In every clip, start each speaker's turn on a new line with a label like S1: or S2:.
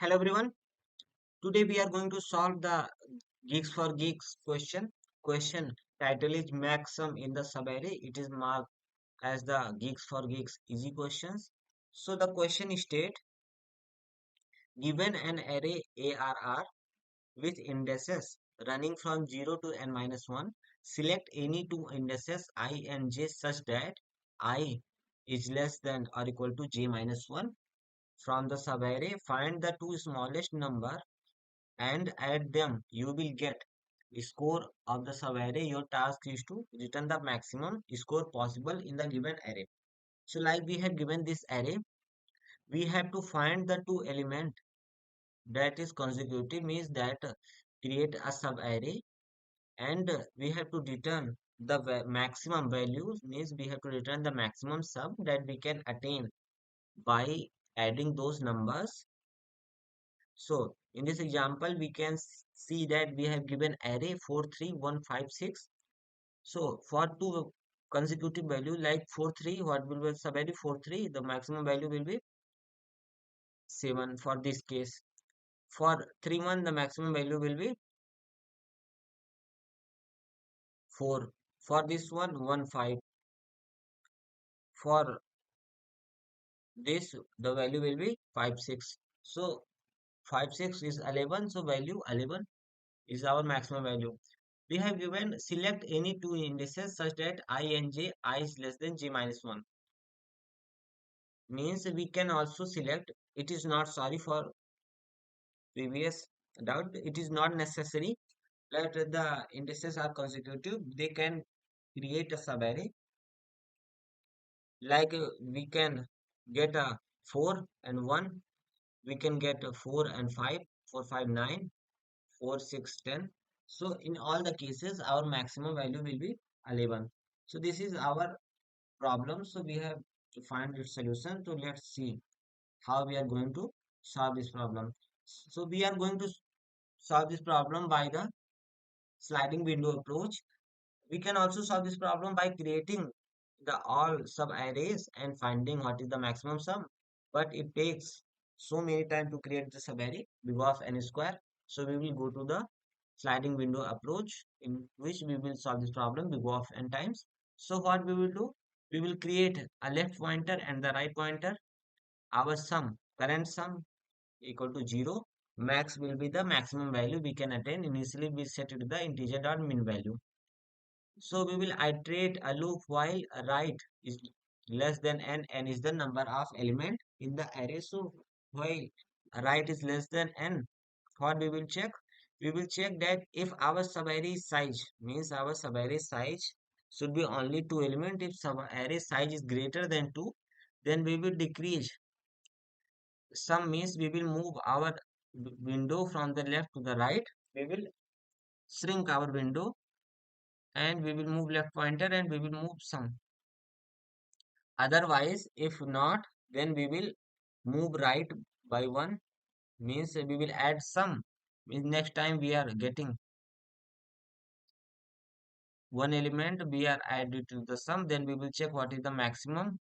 S1: Hello everyone. Today we are going to solve the Geeks for Geeks question. Question title is Maximum in the subarray. It is marked as the Geeks for Geeks easy questions. So the question state given an array ARR with indices running from 0 to n minus 1, select any two indices I and j such that I is less than or equal to j minus 1. From the subarray, find the two smallest number and add them. You will get score of the subarray. Your task is to return the maximum score possible in the given array. So like we have given this array, we have to find the two element that is consecutive, means that create a subarray, and we have to return the maximum values, means we have to return the maximum sum that we can attain by adding those numbers. So in this example, we can see that we have given array 4, 3, 1, 5, 6. So for two consecutive value like 4, 3, what will be the value 4, 3? The maximum value will be 7 for this case. For 3, 1, the maximum value will be 4. For this one, 1, 5. For this, the value will be 5, 6. So 5, 6 is 11. So value 11 is our maximum value. We have given select any two indices such that I and j, I is less than j minus 1. Means we can also select, it is not, sorry for previous doubt, it is not necessary that the indices are consecutive. They can create a subarray. Like we can get a 4 and 1. We can get a 4 and 5, 4, 5, 9, 4, 6, 10. So in all the cases, our maximum value will be 11. So this is our problem. So we have to find its solution. So let's see how we are going to solve this problem. So we are going to solve this problem by the sliding window approach. We can also solve this problem by creating the all sub arrays and finding what is the maximum sum. But it takes so many time to create the sub array because of n square. So we will go to the sliding window approach in which we will solve this problem because of n times. So what we will do? We will create a left pointer and the right pointer. Our sum, current sum equal to 0. Max will be the maximum value we can attain. Initially we set it to the integer dot min value. So we will iterate a loop while right is less than n is the number of element in the array. So while right is less than n, what we will check? We will check that if our subarray size, means our subarray size should be only two element. If subarray size is greater than 2, then we will decrease. Some means we will move our window from the left to the right. We will shrink our window and we will move left pointer and we will move some. Otherwise, if not, then we will move right by 1, means we will add some. Means next time we are getting one element, we are added to the sum, then we will check what is the maximum,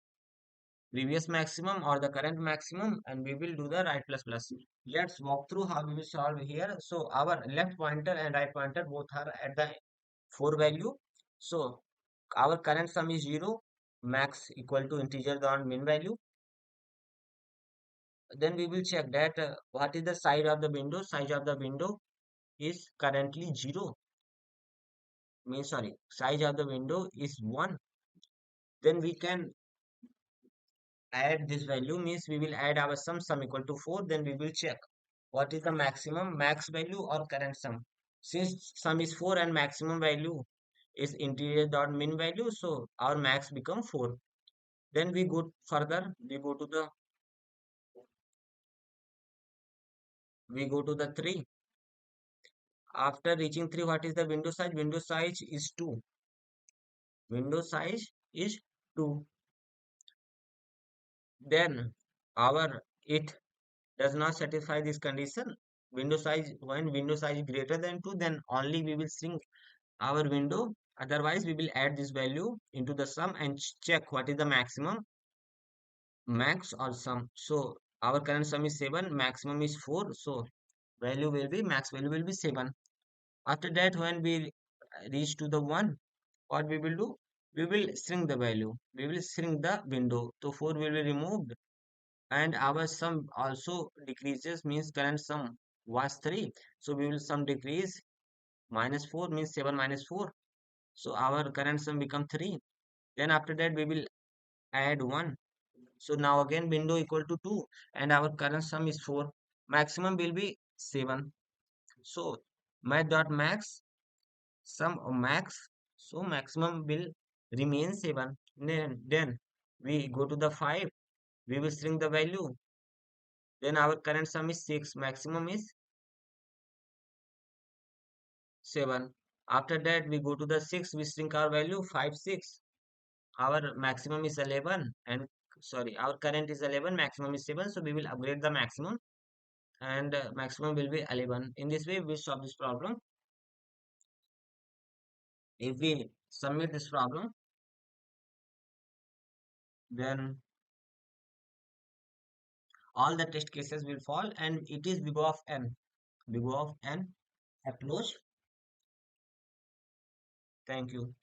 S1: previous maximum or the current maximum, and we will do the right plus plus. Let's walk through how we will solve here. So our left pointer and right pointer both are at the 4 value. So our current sum is 0, max equal to integer dot min value. Then we will check that what is the size of the window. Size of the window is currently 0, means sorry, size of the window is 1. Then we can add this value, means we will add our sum equal to 4. Then we will check what is the maximum, max value or current sum. Since sum is 4 and maximum value is integer dot min value, so our max become 4. Then we go further, we go to the 3. After reaching 3, what is the window size? Window size is 2. Window size is 2. Then our it does not satisfy this condition. Window size, when window size is greater than 2, then only we will shrink our window. Otherwise we will add this value into the sum and check what is the maximum, max or sum. So Our current sum is 7, maximum is 4, so max value will be 7. After that, when we reach to the 1, what we will do? We will shrink the value. We will shrink the window. So 4 will be removed and our sum also decreases, means current sum was 3. So we will sum decrease, minus 4 means 7 minus 4. So our current sum become 3. Then after that we will add 1. So now again window equal to 2 and our current sum is 4. Maximum will be 7. So math.max sum of max. So maximum will remain 7. Then we go to the 5. We will shrink the value. Then our current sum is 6. Maximum is 7. After that we go to the 6. We shrink our value 5, 6. Our maximum is 11 and sorry, our current is 11, maximum is 7. So we will upgrade the maximum and maximum will be 11. In this way we solve this problem. If we submit this problem, then all the test cases will fall and it is big O of n. Big O of n approach. Thank you.